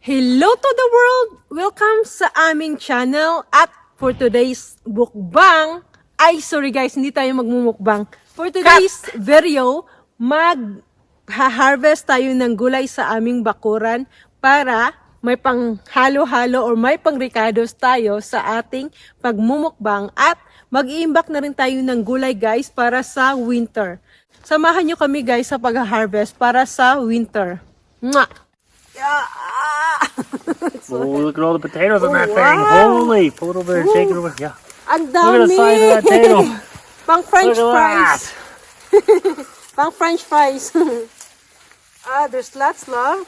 Hello to the world! Welcome sa aming channel at for today's mukbang, sorry guys, hindi tayo magmumukbang. For today's video, mag-harvest tayo ng gulay sa aming bakuran para may pang halo-halo or may pang ricados tayo sa ating pagmumukbang at mag-iimbak na rin tayo ng gulay guys para sa winter. Samahan nyo kami guys sa pag-harvest para sa winter. Mwah! Oh, look at all the potatoes on that thing. Holy, pull it over and shake it over. Yeah. Ang Look at the dami! size of that potato. Pang French Look at fries. Pang French fries. There's lots, love.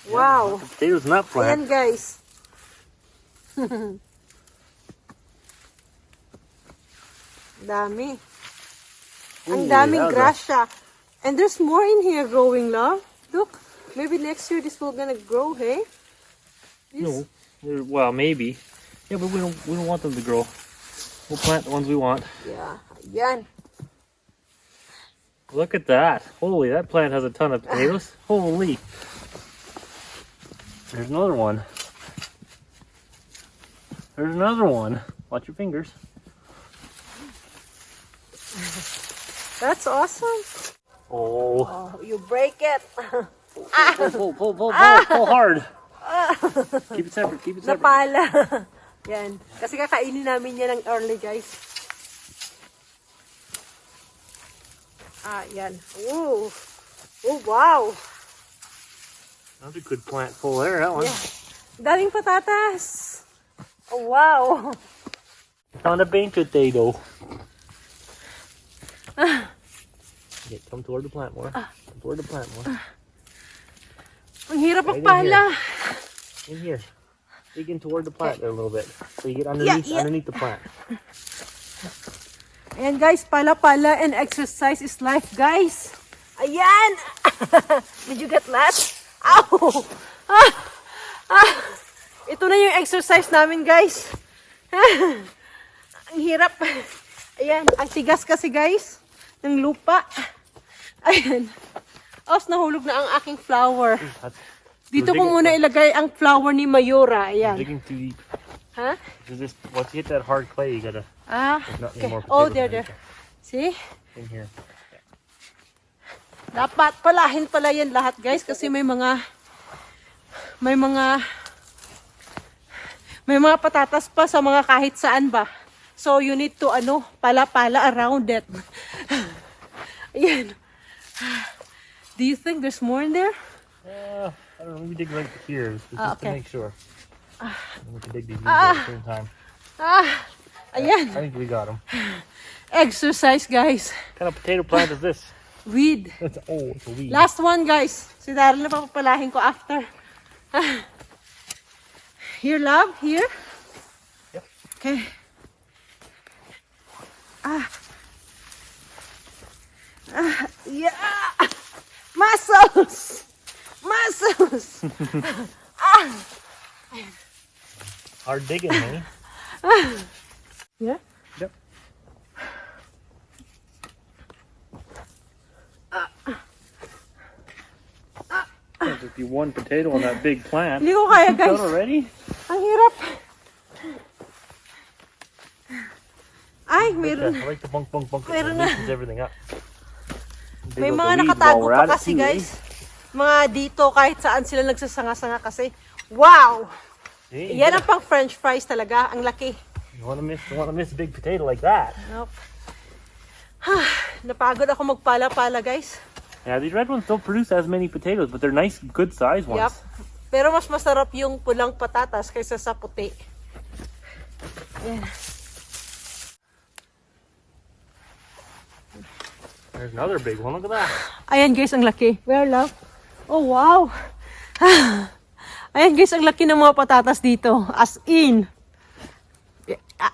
Wow. The potatoes not Ayan, plant. guys. Dami. Ang Ooh, daming yeah, grasya. And there's more in here growing, love. Look. Maybe next year this will gonna grow, hey? No, well maybe. Yeah, but we don't want them to grow. We'll plant the ones we want. Yeah. Ayan. Look at that. Holy, that plant has a ton of potatoes. Holy. There's another one. There's another one. Watch your fingers. That's awesome. Oh. Oh, you break it. Pull hard. Keep it separate, keep it separate. Napala. Yan. Kasi kakainin namin yan ng early, guys. Yan. Ooh. Oh, wow. That's a good plant full there, that one. Yeah. Daming patatas. Oh, wow. On a baked potato. Okay, come toward the plant more. Come toward the plant more. Ang hirap Right magpala. In here. Dig in toward the plant there a little bit. So you get underneath underneath the plant. Ayan, guys. Pala-pala and exercise is life, guys. Ayan. Did you get that? Ow! Ito na yung exercise namin, guys. Ang hirap. Ayan. Ang tigas kasi, guys, ng lupa. Ayan. Nahulog na ang aking flower. Dito ko muna ilagay ang flower ni Mayora. Ayan. Digging too deep. Ha? Once you hit that hard clay, you gotta. Okay. More Oh, potatoes there. See? in here. Dapat palahin pala yan lahat, guys, kasi may mga patatas pa sa mga kahit saan ba. So you need to pala-pala around it. Ayan. Do you think there's more in there? I don't know. We dig right here just to make sure. We can dig these at the same time. Ayan. I think we got them. Exercise, guys. What kind of potato plant is this? Weed. It's a weed. Last one, guys. Si Daryl na papapalahin ko after. Here, love. Here. Yep. Okay. Yeah. Muscles. Hard digging, eh? Yeah. Yep. There's just be one potato on that big plant. Hindi ko kaya, guys. Done already? Ang hirap. Meron. I like the bunk. Meron It na. loosens everything up. May Dig out mga the weeds nakatago while we're pa at it kasi, too, guys. Mga dito, kahit saan sila nagsasanga-sanga kasi. Wow! Eh? Yan ang pang French fries talaga. Ang laki. You wanna miss a big potato like that? Nope. Napagod ako magpala-pala, guys. Yeah, these red ones don't produce as many potatoes, but they're nice, good size ones. Yup. Pero mas masarap yung pulang patatas kaysa sa puti. Yan. There's another big one. Look at that. Ayan, guys, ang laki. Where, love? Oh, wow! Ayan, guys, ang laki ng mga patatas dito. As in.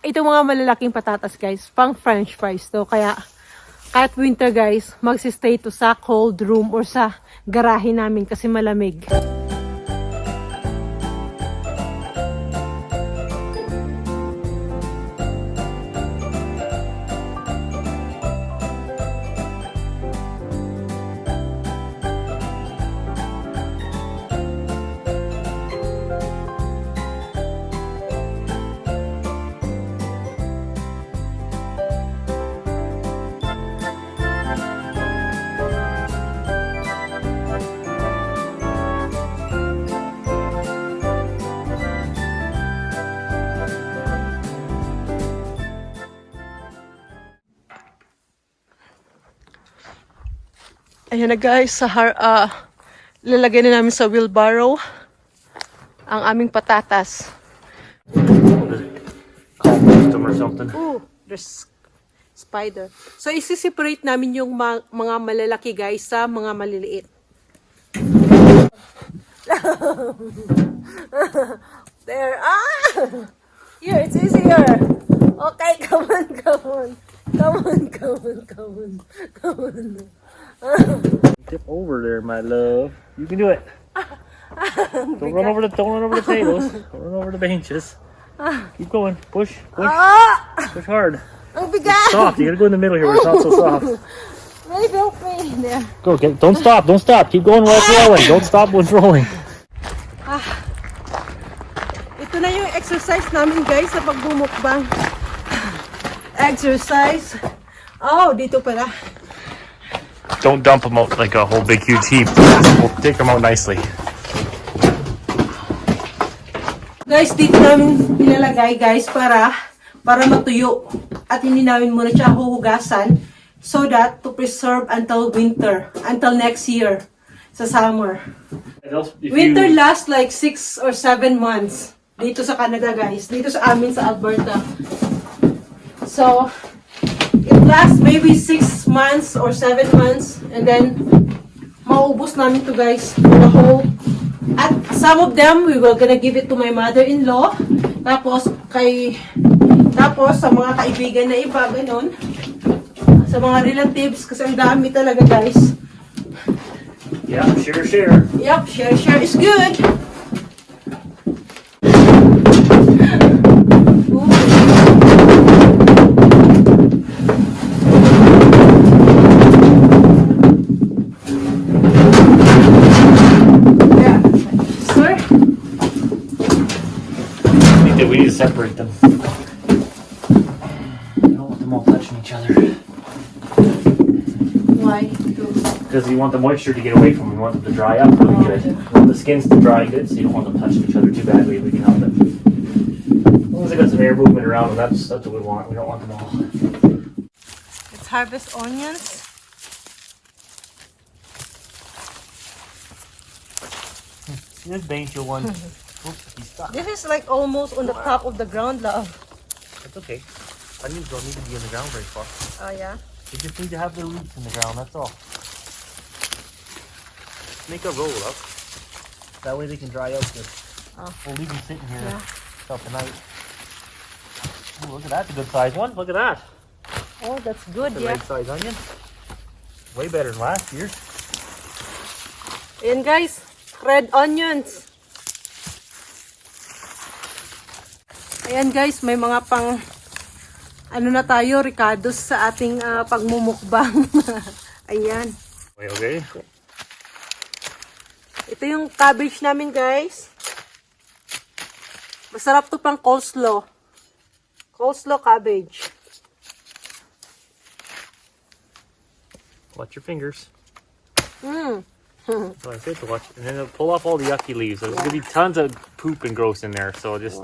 Ito mga malalaking patatas, guys. Pang French fries to. Kaya, kahit winter, guys, magsistay to sa cold room or sa garahe namin kasi malamig. Ayan na guys, lalagay na namin sa wheelbarrow ang aming patatas. Compost them or something. Ooh, there's spider. So, isi-separate namin yung mga malalaki guys sa mga maliliit. There. Here, it's easier. Okay, come on. Tip over there, my love. You can do it. Don't run over the tables. Don't run over the benches. Keep going. Push. Push hard. Ang bigat! Soft. You gotta go in the middle here where it's not so soft. Maybe help me. There. Go. Don't stop. Don't stop. Keep going while it's rolling. Don't stop when it's rolling. Ito na yung exercise namin guys sa pagbumukbang. Exercise. Oh, dito pala. Don't dump them out like a whole big huge heap. We'll take them out nicely. Guys, dito namin ilalagay guys para matuyo. At hindi namin muna siya huhugasan so that to preserve until winter, until next year sa summer. Winter lasts like 6 or 7 months dito sa Canada guys, dito sa amin sa Alberta. So, it lasts maybe 6 months or 7 months and then maubos namin to guys, the whole. At some of them, we were gonna give it to my mother-in-law. Tapos sa mga kaibigan na iba, ganun. Sa mga relatives, kasi ang dami talaga guys. Yeah, share. Yep, share is good. We need to separate them. I don't want them all touching each other. Why? Because you want the moisture to get away from them. You want them to dry up really good. You want the skins to dry good, so you don't want them touching each other too badly. We can help it. As long as they got some air movement around them, that's what we want. We don't want them all. Let's harvest onions. Here's the angel one. Oops, he's stuck. This is like almost on the top of the ground, love. That's okay. Onions don't need to be in the ground very far. Oh yeah? They just need to have their roots in the ground, that's all. Make a roll up. That way they can dry out good. Oh. We'll leave them sitting here till tonight. Ooh, look at that, a good size one. Look at that. Oh, that's good, The yeah. right size onion. Way better than last year's. Ayan guys, red onions. Ayan guys, may mga pang ano na tayo, ricados sa ating pagmumukbang. Ayan. Okay. Ito yung cabbage namin guys. Masarap to pang coleslaw. Coleslaw cabbage. Watch your fingers. Mm. So I said to watch, and then pull off all the yucky leaves. There's gonna be tons of poop and gross in there. So just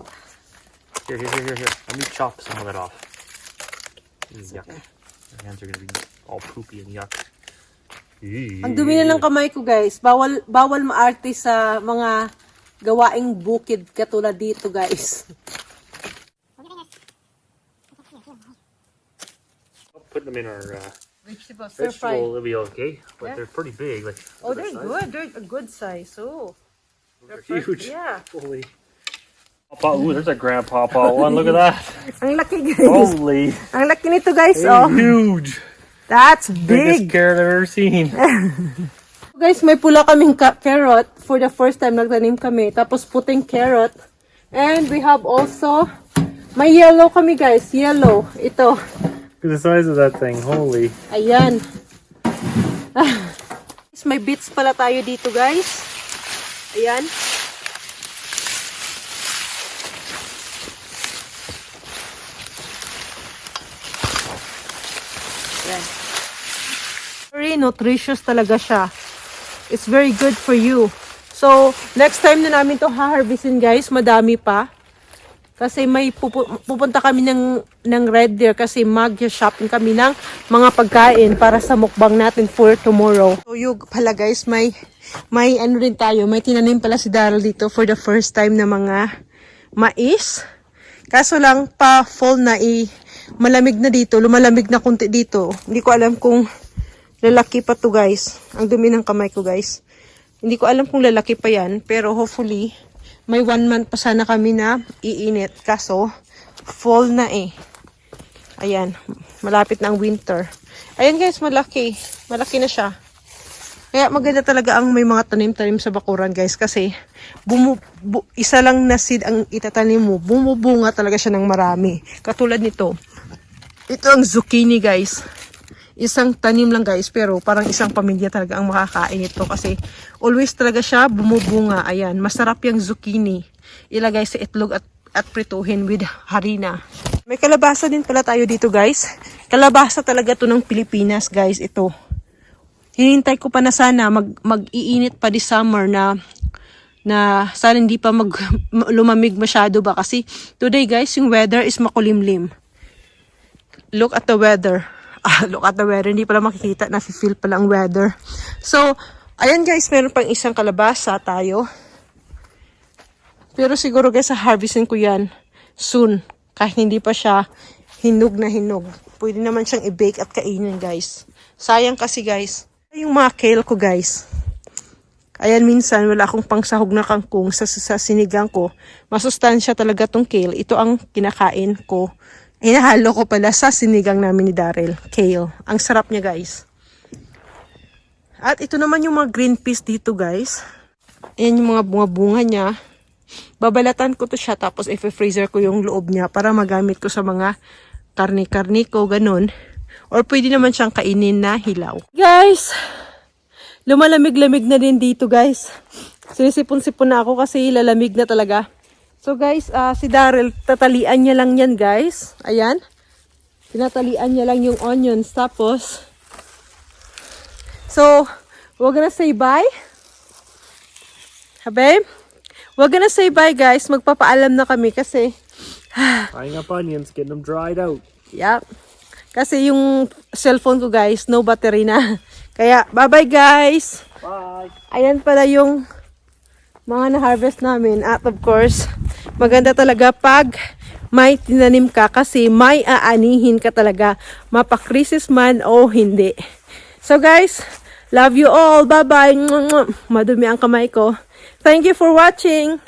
here. Let me chop some of that off. Yuck. My hands are gonna be all poopy and yuck. Ang dumi na ng kamay ko guys. Bawal maarte sa mga gawaing bukid katulad dito guys. Put them in our Vegetables, vegetable, it'll be okay. But they're pretty big. Like Oh, they're good. They're a good size. Oh, they're huge. Yeah. Holy. Papa, ooh, there's a grandpapa one. Look at that. Ang laki guys. Holy. Ang laki nito guys. They're Oh, huge. that's Biggest big. carrot I've ever seen. Guys, may pula kaming carrot. For the first time nagtanim kami. Tapos puting carrot. And we have also, may yellow kami guys. Yellow. Ito. Look at the size of that thing. Holy. Ayan. May beets pala tayo dito guys. Ayan. Ayan. Very nutritious talaga siya. It's very good for you. So, next time na namin to ha-harvestin guys, madami pa. Kasi may pupunta kami ng Red Deer kasi mag-shopping kami ng mga pagkain para sa mukbang natin for tomorrow. So yung pala guys, may ano rin tayo, may tinanim pala si Daryl dito for the first time na mga mais. Kaso lang pa fall na malamig na dito, lumalamig na kunti dito. Hindi ko alam kung lalaki pa to guys. Ang dumi ng kamay ko guys. Hindi ko alam kung lalaki pa yan, pero hopefully may 1 month pa sana kami na iinit. Kaso, fall na eh. Ayan, malapit na ang winter. Ayan guys, malaki. Malaki na siya. Kaya maganda talaga ang may mga tanim-tanim sa bakuran guys. Kasi, isa lang na seed ang itatanim mo. Bumubunga talaga siya ng marami. Katulad nito. Ito ang zucchini guys. Isang tanim lang guys, pero parang isang pamilya talaga ang makakain ito kasi always talaga siya bumubunga. Ayan, masarap yung zucchini. Ilagay sa itlog at prituhin with harina. May kalabasa din pala tayo dito guys. Kalabasa talaga to ng Pilipinas guys, ito. Hinintay ko pa na sana mag-iinit pa this summer na sana hindi pa lumamig masyado ba kasi today guys, yung weather is makulimlim. Look at the weather. Look at the weather. Hindi pala makikita. Nafe-feel pala ang weather. So, ayan guys. Meron pang isang kalabasa tayo. Pero siguro guys, harvestin ko yan soon. Kahit hindi pa siya hinog na hinog. Pwede naman siyang i-bake at kainin guys. Sayang kasi guys. Yung mga kale ko guys. Ayan minsan wala akong pangsahog na kangkong sa sinigang ko. Masustansya talaga tong kale. Ito ang kinakain ko. Hinahalo ko pala sa sinigang namin ni Daryl. Kale. Ang sarap niya guys. At ito naman yung mga green peas dito guys. Ayan yung mga bunga-bunga niya. Babalatan ko to siya tapos i-freezer ko yung loob niya para magamit ko sa mga karni-karni ko, ganun. Or pwede naman siyang kainin na hilaw. Guys! Lumalamig-lamig na din dito guys. Sinisipon-sipon na ako kasi lalamig na talaga. So guys, si Daryl, tatalian niya lang yan guys. Ayan. Tinatalian niya lang yung onions. Tapos, so, we're gonna say bye. Babe? We're gonna say bye guys. Magpapaalam na kami kasi, Tying up onions, getting them dried out. yep. Kasi yung cellphone ko guys, no battery na. Kaya, bye-bye guys. Bye. Ayan pala yung mga na-harvest namin. At of course, maganda talaga pag may tinanim ka kasi may aanihin ka talaga. Mapakrisis man o hindi. So guys, love you all. Bye-bye. Madumi ang kamay ko. Thank you for watching.